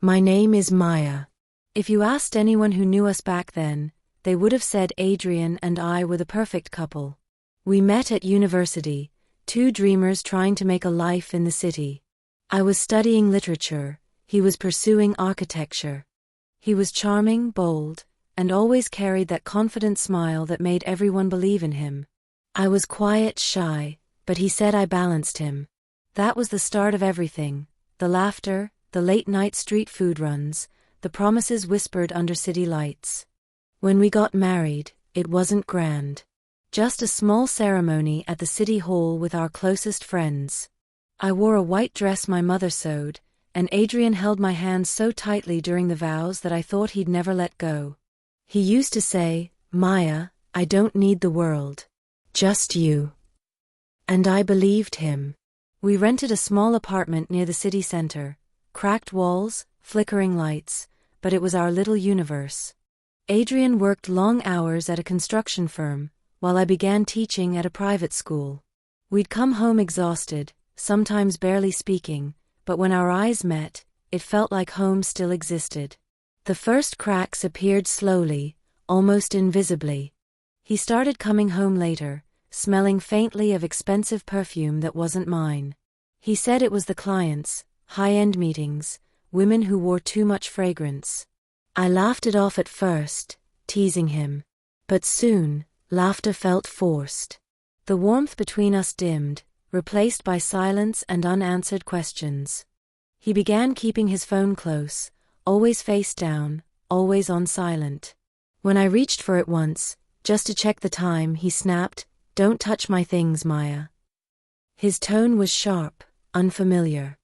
My name is Maya. If you asked anyone who knew us back then, they would have said Adrian and I were the perfect couple. We met at university, two dreamers trying to make a life in the city. I was studying literature, he was pursuing architecture. He was charming, bold, and always carried that confident smile that made everyone believe in him. I was quiet, shy, but he said I balanced him. That was the start of everything, the laughter, the late-night street food runs, the promises whispered under city lights. When we got married, it wasn't grand. Just a small ceremony at the city hall with our closest friends. I wore a white dress my mother sewed, and Adrian held my hand so tightly during the vows that I thought he'd never let go. He used to say, "Maya, I don't need the world. Just you." And I believed him. We rented a small apartment near the city center, cracked walls, flickering lights, but it was our little universe. Adrian worked long hours at a construction firm, while I began teaching at a private school. We'd come home exhausted, sometimes barely speaking, but when our eyes met, it felt like home still existed. The first cracks appeared slowly, almost invisibly. He started coming home later, smelling faintly of expensive perfume that wasn't mine. He said it was the clients, high-end meetings, women who wore too much fragrance. I laughed it off at first, teasing him. But soon, laughter felt forced. The warmth between us dimmed, replaced by silence and unanswered questions. He began keeping his phone close, always face down, always on silent. When I reached for it once, just to check the time, he snapped, "Don't touch my things, Maya." His tone was sharp, unfamiliar.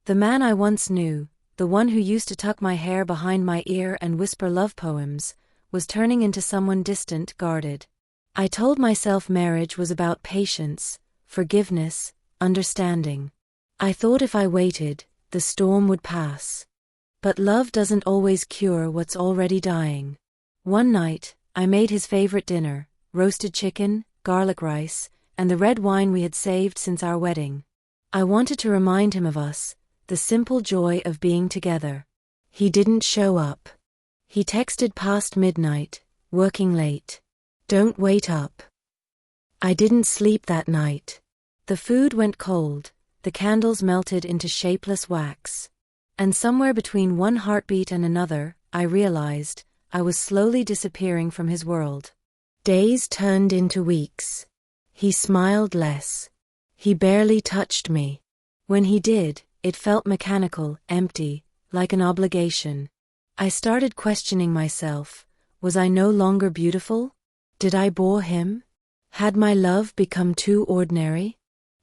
The man I once knew, the one who used to tuck my hair behind my ear and whisper love poems, was turning into someone distant, guarded. I told myself marriage was about patience, forgiveness, understanding. I thought if I waited, the storm would pass. But love doesn't always cure what's already dying. One night, I made his favorite dinner, roasted chicken, garlic rice, and the red wine we had saved since our wedding. I wanted to remind him of us, the simple joy of being together. He didn't show up. He texted past midnight, working late. "Don't wait up." I didn't sleep that night. The food went cold, the candles melted into shapeless wax. And somewhere between one heartbeat and another, I realized, I was slowly disappearing from his world. Days turned into weeks. He smiled less. He barely touched me. When he did, it felt mechanical, empty, like an obligation. I started questioning myself. Was I no longer beautiful? Did I bore him? Had my love become too ordinary?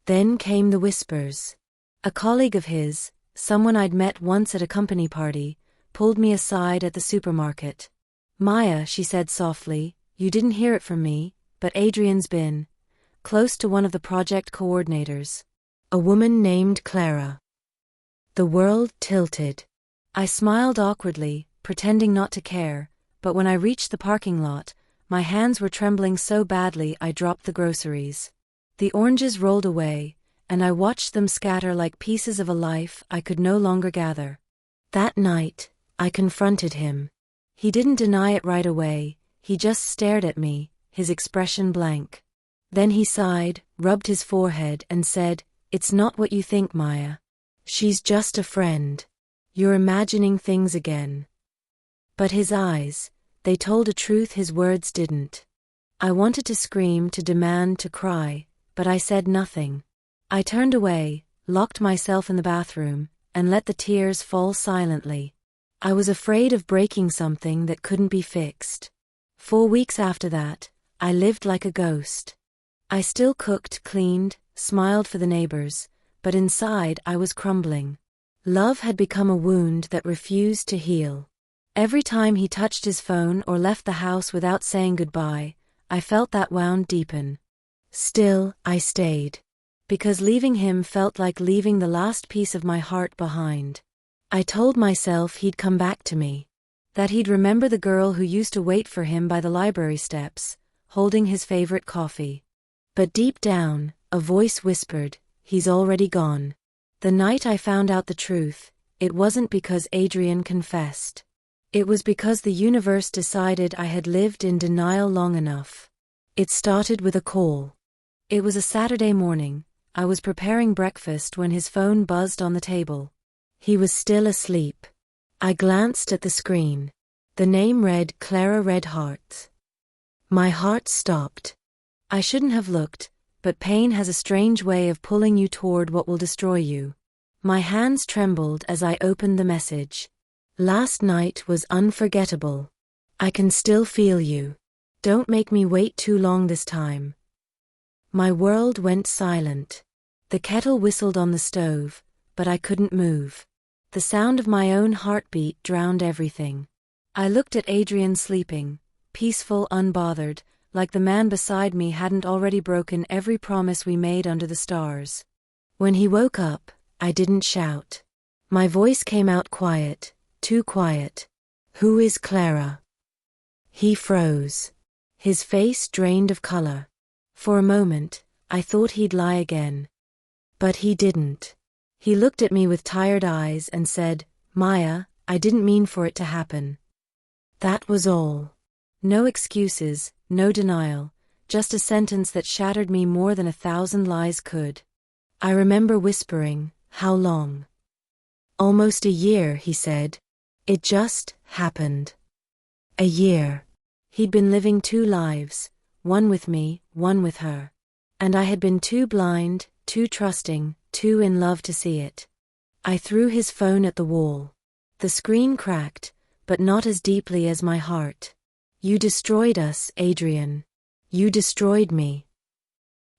Then came the whispers. A colleague of his, someone I'd met once at a company party, pulled me aside at the supermarket. "Maya," she said softly, "you didn't hear it from me, but Adrian's been close to one of the project coordinators. A woman named Clara." The world tilted. I smiled awkwardly, pretending not to care, but when I reached the parking lot, my hands were trembling so badly I dropped the groceries. The oranges rolled away, and I watched them scatter like pieces of a life I could no longer gather. That night, I confronted him. He didn't deny it right away, he just stared at me, his expression blank. Then he sighed, rubbed his forehead, and said, "It's not what you think, Maya. She's just a friend. You're imagining things again." But his eyes, they told a truth his words didn't. I wanted to scream, to demand, to cry, but I said nothing. I turned away, locked myself in the bathroom, and let the tears fall silently. I was afraid of breaking something that couldn't be fixed. 4 weeks after that, I lived like a ghost. I still cooked, cleaned, smiled for the neighbors, but inside I was crumbling. Love had become a wound that refused to heal. Every time he touched his phone or left the house without saying goodbye, I felt that wound deepen. Still, I stayed. Because leaving him felt like leaving the last piece of my heart behind. I told myself he'd come back to me. That he'd remember the girl who used to wait for him by the library steps, holding his favorite coffee. But deep down, a voice whispered, "He's already gone." The night I found out the truth, it wasn't because Adrian confessed. It was because the universe decided I had lived in denial long enough. It started with a call. It was a Saturday morning. I was preparing breakfast when his phone buzzed on the table. He was still asleep. I glanced at the screen. The name read Clara Redheart. My heart stopped. I shouldn't have looked, but pain has a strange way of pulling you toward what will destroy you. My hands trembled as I opened the message. Last night was unforgettable. I can still feel you. Don't make me wait too long this time. My world went silent. The kettle whistled on the stove, but I couldn't move. The sound of my own heartbeat drowned everything. I looked at Adrian sleeping, peaceful, unbothered, like the man beside me hadn't already broken every promise we made under the stars. When he woke up, I didn't shout. My voice came out quiet, too quiet. "Who is Clara?" He froze. His face drained of color. For a moment, I thought he'd lie again. But he didn't. He looked at me with tired eyes and said, "Maya, I didn't mean for it to happen." That was all. No excuses, no denial, just a sentence that shattered me more than 1,000 lies could. I remember whispering, "How long?" "Almost a year," he said. "It just happened." A year. He'd been living 2 lives, one with me, one with her. And I had been too blind, too trusting, too in love to see it. I threw his phone at the wall. The screen cracked, but not as deeply as my heart. "You destroyed us, Adrian. You destroyed me."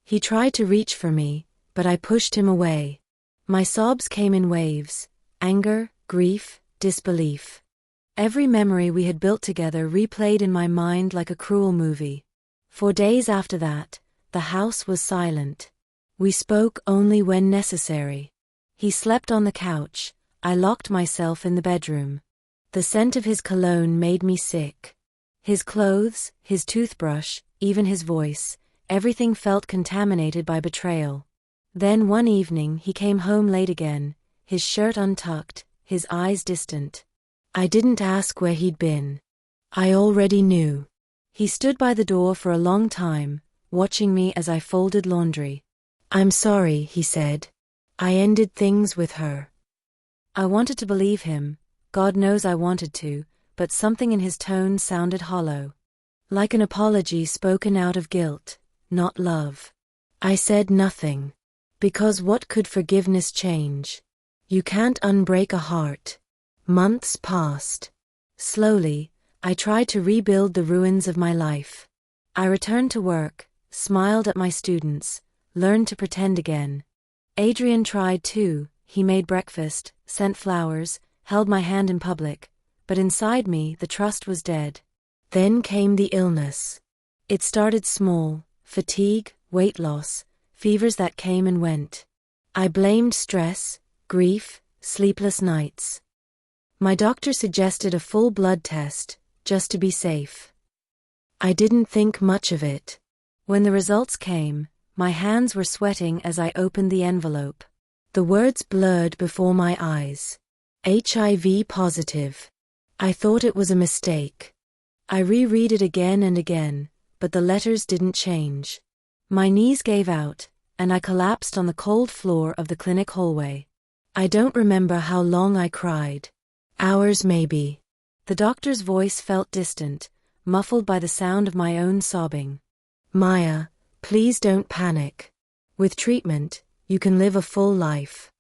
He tried to reach for me, but I pushed him away. My sobs came in waves: anger, grief, disbelief. Every memory we had built together replayed in my mind like a cruel movie. For days after that, the house was silent. We spoke only when necessary. He slept on the couch. I locked myself in the bedroom. The scent of his cologne made me sick. His clothes, his toothbrush, even his voice, everything felt contaminated by betrayal. Then one evening he came home late again, his shirt untucked, his eyes distant. I didn't ask where he'd been. I already knew. He stood by the door for a long time, watching me as I folded laundry. "I'm sorry," he said. "I ended things with her." I wanted to believe him. God knows I wanted to, but something in his tone sounded hollow. Like an apology spoken out of guilt, not love. I said nothing. Because what could forgiveness change? You can't unbreak a heart. Months passed. Slowly, I tried to rebuild the ruins of my life. I returned to work, smiled at my students, learned to pretend again. Adrian tried too. He made breakfast, sent flowers, held my hand in public, but inside me the trust was dead. Then came the illness. It started small: fatigue, weight loss, fevers that came and went. I blamed stress, grief, sleepless nights. My doctor suggested a full blood test, just to be safe. I didn't think much of it. When the results came, my hands were sweating as I opened the envelope. The words blurred before my eyes. HIV positive. I thought it was a mistake. I reread it again and again, but the letters didn't change. My knees gave out, and I collapsed on the cold floor of the clinic hallway. I don't remember how long I cried. Hours maybe. The doctor's voice felt distant, muffled by the sound of my own sobbing. "Maya, please don't panic. With treatment, you can live a full life."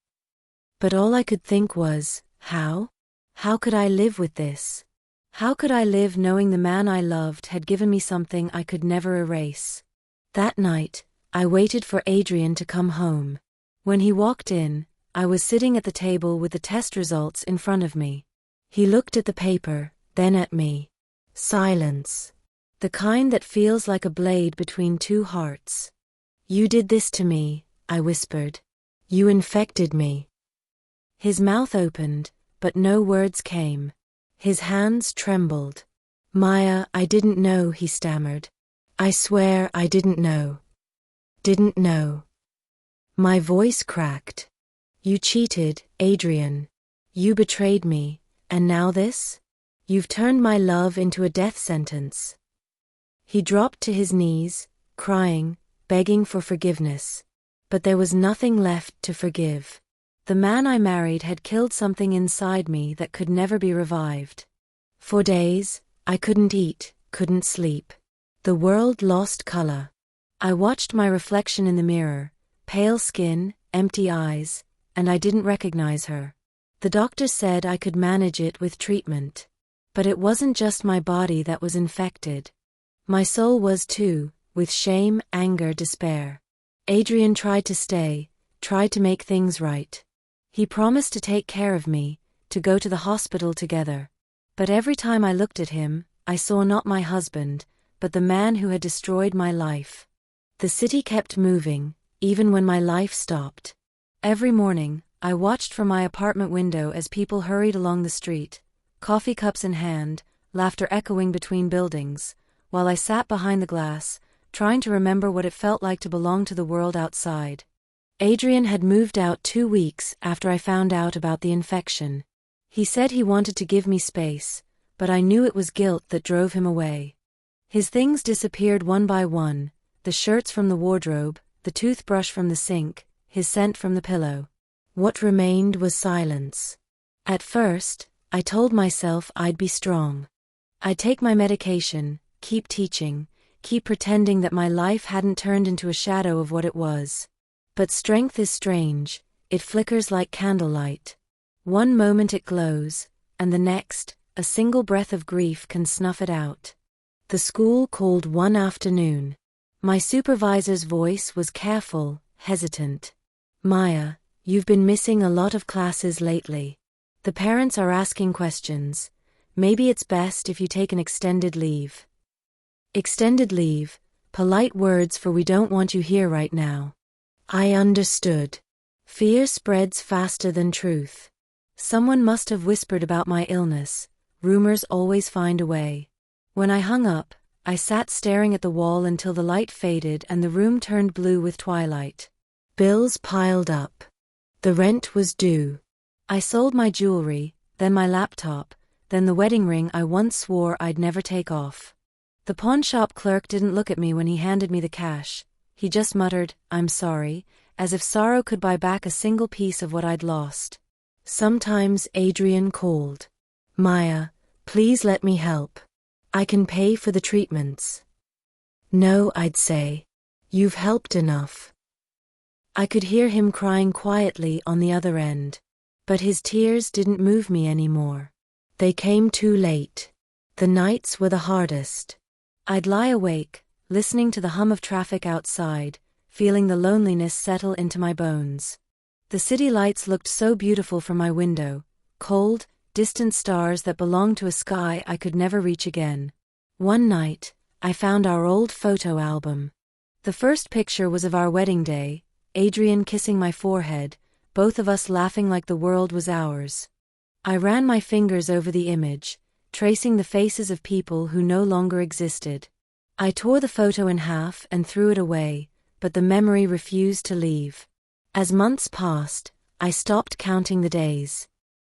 But all I could think was, how? How could I live with this? How could I live knowing the man I loved had given me something I could never erase? That night, I waited for Adrian to come home. When he walked in, I was sitting at the table with the test results in front of me. He looked at the paper, then at me. Silence. The kind that feels like a blade between 2 hearts. "You did this to me," I whispered. "You infected me." His mouth opened, but no words came. His hands trembled. "Maya, I didn't know," he stammered. "I swear I didn't know. Didn't know." My voice cracked. "You cheated, Adrian. You betrayed me, and now this? You've turned my love into a death sentence. He dropped to his knees, crying, begging for forgiveness. But there was nothing left to forgive. The man I married had killed something inside me that could never be revived. For days, I couldn't eat, couldn't sleep. The world lost color. I watched my reflection in the mirror, pale skin, empty eyes, and I didn't recognize her. The doctor said I could manage it with treatment. But it wasn't just my body that was infected. My soul was too, with shame, anger, despair. Adrian tried to stay, tried to make things right. He promised to take care of me, to go to the hospital together. But every time I looked at him, I saw not my husband, but the man who had destroyed my life. The city kept moving, even when my life stopped. Every morning, I watched from my apartment window as people hurried along the street, coffee cups in hand, laughter echoing between buildings, while I sat behind the glass, trying to remember what it felt like to belong to the world outside. Adrian had moved out 2 weeks after I found out about the infection. He said he wanted to give me space, but I knew it was guilt that drove him away. His things disappeared one by one, the shirts from the wardrobe, the toothbrush from the sink, his scent from the pillow. What remained was silence. At first, I told myself I'd be strong. I'd take my medication, keep teaching, keep pretending that my life hadn't turned into a shadow of what it was. But strength is strange, it flickers like candlelight. One moment it glows, and the next, a single breath of grief can snuff it out. The school called one afternoon. My supervisor's voice was careful, hesitant. Maya, you've been missing a lot of classes lately. The parents are asking questions. Maybe it's best if you take an extended leave. Extended leave, polite words for we don't want you here right now. I understood. Fear spreads faster than truth. Someone must have whispered about my illness. Rumors always find a way. When I hung up, I sat staring at the wall until the light faded and the room turned blue with twilight. Bills piled up. The rent was due. I sold my jewelry, then my laptop, then the wedding ring I once swore I'd never take off. The pawnshop clerk didn't look at me when he handed me the cash. He just muttered, "I'm sorry," as if sorrow could buy back a single piece of what I'd lost. Sometimes Adrian called. "Maya, please let me help. I can pay for the treatments." "No," I'd say. "You've helped enough." I could hear him crying quietly on the other end. But his tears didn't move me anymore. They came too late. The nights were the hardest. I'd lie awake, listening to the hum of traffic outside, feeling the loneliness settle into my bones. The city lights looked so beautiful from my window, cold, distant stars that belonged to a sky I could never reach again. One night, I found our old photo album. The first picture was of our wedding day, Adrian kissing my forehead, both of us laughing like the world was ours. I ran my fingers over the image, tracing the faces of people who no longer existed. I tore the photo in half and threw it away, but the memory refused to leave. As months passed, I stopped counting the days.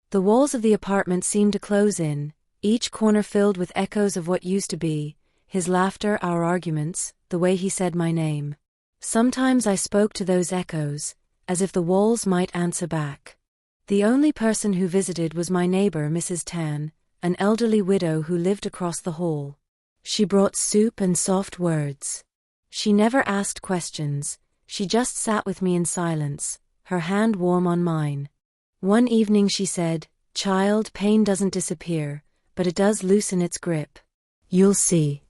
The walls of the apartment seemed to close in, each corner filled with echoes of what used to be, his laughter, our arguments, the way he said my name. Sometimes I spoke to those echoes, as if the walls might answer back. The only person who visited was my neighbor, Mrs. Tan, an elderly widow who lived across the hall. She brought soup and soft words. She never asked questions, she just sat with me in silence, her hand warm on mine. One evening she said, "Child, pain doesn't disappear, but it does loosen its grip. You'll see."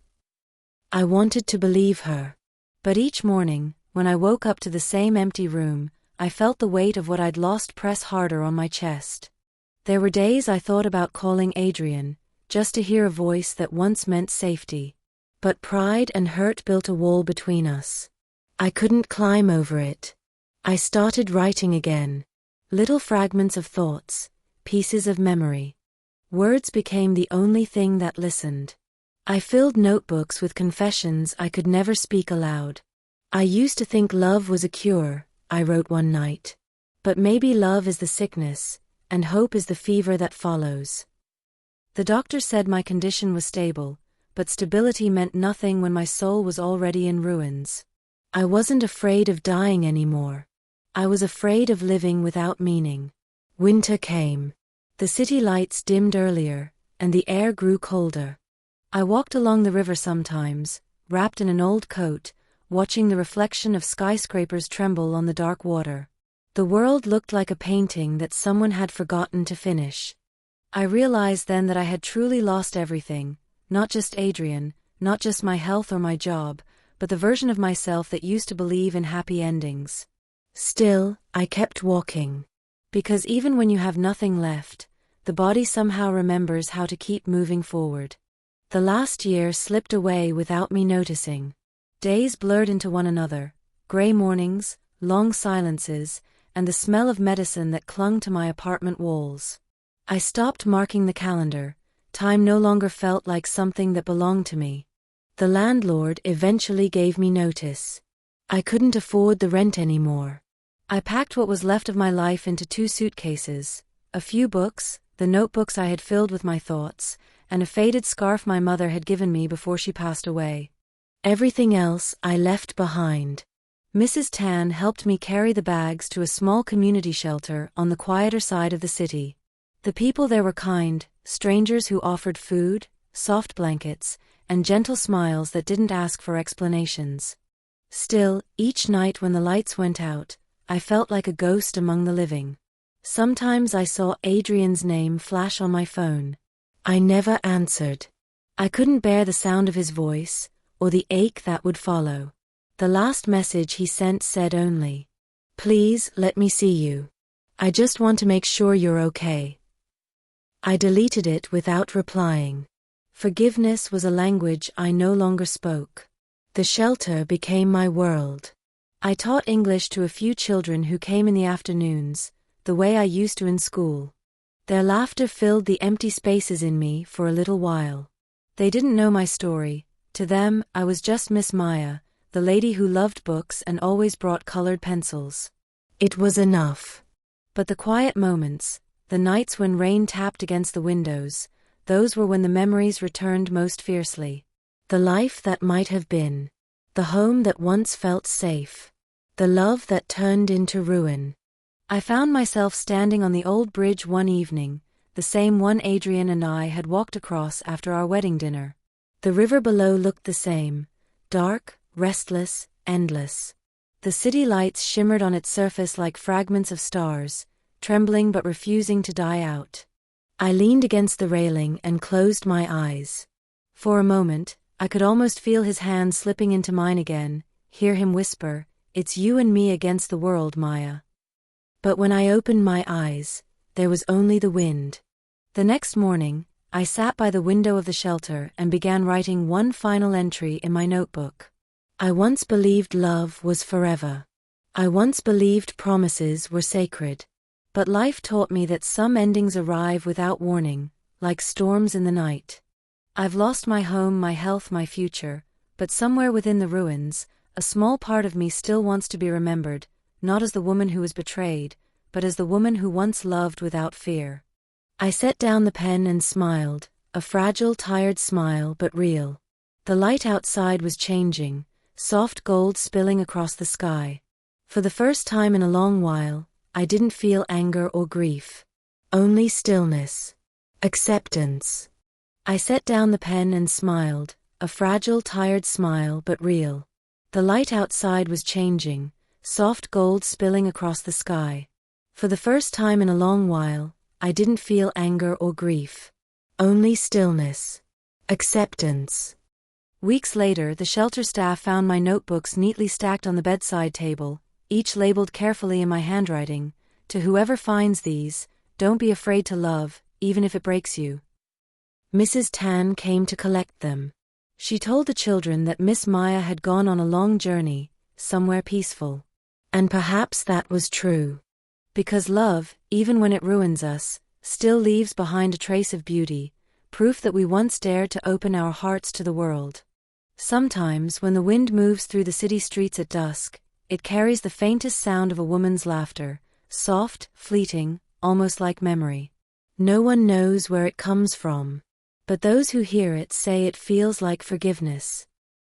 I wanted to believe her. But each morning, when I woke up to the same empty room, I felt the weight of what I'd lost press harder on my chest. There were days I thought about calling Adrian, just to hear a voice that once meant safety. But pride and hurt built a wall between us. I couldn't climb over it. I started writing again. Little fragments of thoughts, pieces of memory. Words became the only thing that listened. I filled notebooks with confessions I could never speak aloud. I used to think love was a cure, I wrote one night. But maybe love is the sickness, and hope is the fever that follows. The doctor said my condition was stable, but stability meant nothing when my soul was already in ruins. I wasn't afraid of dying anymore. I was afraid of living without meaning. Winter came. The city lights dimmed earlier, and the air grew colder. I walked along the river sometimes, wrapped in an old coat, watching the reflection of skyscrapers tremble on the dark water. The world looked like a painting that someone had forgotten to finish. I realized then that I had truly lost everything, not just Adrian, not just my health or my job, but the version of myself that used to believe in happy endings. Still, I kept walking. Because even when you have nothing left, the body somehow remembers how to keep moving forward. The last year slipped away without me noticing. Days blurred into one another, gray mornings, long silences, and the smell of medicine that clung to my apartment walls. I stopped marking the calendar. Time no longer felt like something that belonged to me. The landlord eventually gave me notice. I couldn't afford the rent anymore. I packed what was left of my life into 2 suitcases, a few books, the notebooks I had filled with my thoughts, and a faded scarf my mother had given me before she passed away. Everything else I left behind. Mrs. Tan helped me carry the bags to a small community shelter on the quieter side of the city. The people there were kind, strangers who offered food, soft blankets, and gentle smiles that didn't ask for explanations. Still, each night when the lights went out, I felt like a ghost among the living. Sometimes I saw Adrian's name flash on my phone. I never answered. I couldn't bear the sound of his voice, or the ache that would follow. The last message he sent said only, "Please let me see you. I just want to make sure you're okay." I deleted it without replying. Forgiveness was a language I no longer spoke. The shelter became my world. I taught English to a few children who came in the afternoons, the way I used to in school. Their laughter filled the empty spaces in me for a little while. They didn't know my story. To them, I was just Miss Maya, the lady who loved books and always brought colored pencils. It was enough. But the quiet moments, the nights when rain tapped against the windows, those were when the memories returned most fiercely. The life that might have been. The home that once felt safe. The love that turned into ruin. I found myself standing on the old bridge one evening, the same one Adrian and I had walked across after our wedding dinner. The river below looked the same, dark, restless, endless. The city lights shimmered on its surface like fragments of stars, trembling but refusing to die out. I leaned against the railing and closed my eyes. For a moment, I could almost feel his hand slipping into mine again, hear him whisper, "It's you and me against the world, Maya." But when I opened my eyes, there was only the wind. The next morning, I sat by the window of the shelter and began writing one final entry in my notebook. I once believed love was forever. I once believed promises were sacred. But life taught me that some endings arrive without warning, like storms in the night. I've lost my home, my health, my future, but somewhere within the ruins, a small part of me still wants to be remembered, not as the woman who was betrayed, but as the woman who once loved without fear. I set down the pen and smiled, a fragile, tired smile but real. The light outside was changing, soft gold spilling across the sky. For the first time in a long while, I didn't feel anger or grief. Only stillness. Acceptance. I set down the pen and smiled, a fragile, tired smile but real. The light outside was changing, soft gold spilling across the sky. For the first time in a long while, I didn't feel anger or grief. Only stillness. Acceptance. Weeks later, the shelter staff found my notebooks neatly stacked on the bedside table, each labeled carefully in my handwriting, "To whoever finds these, don't be afraid to love, even if it breaks you." Mrs. Tan came to collect them. She told the children that Miss Maya had gone on a long journey, somewhere peaceful. And perhaps that was true. Because love, even when it ruins us, still leaves behind a trace of beauty, proof that we once dared to open our hearts to the world. Sometimes, when the wind moves through the city streets at dusk, it carries the faintest sound of a woman's laughter, soft, fleeting, almost like memory. No one knows where it comes from, but those who hear it say it feels like forgiveness.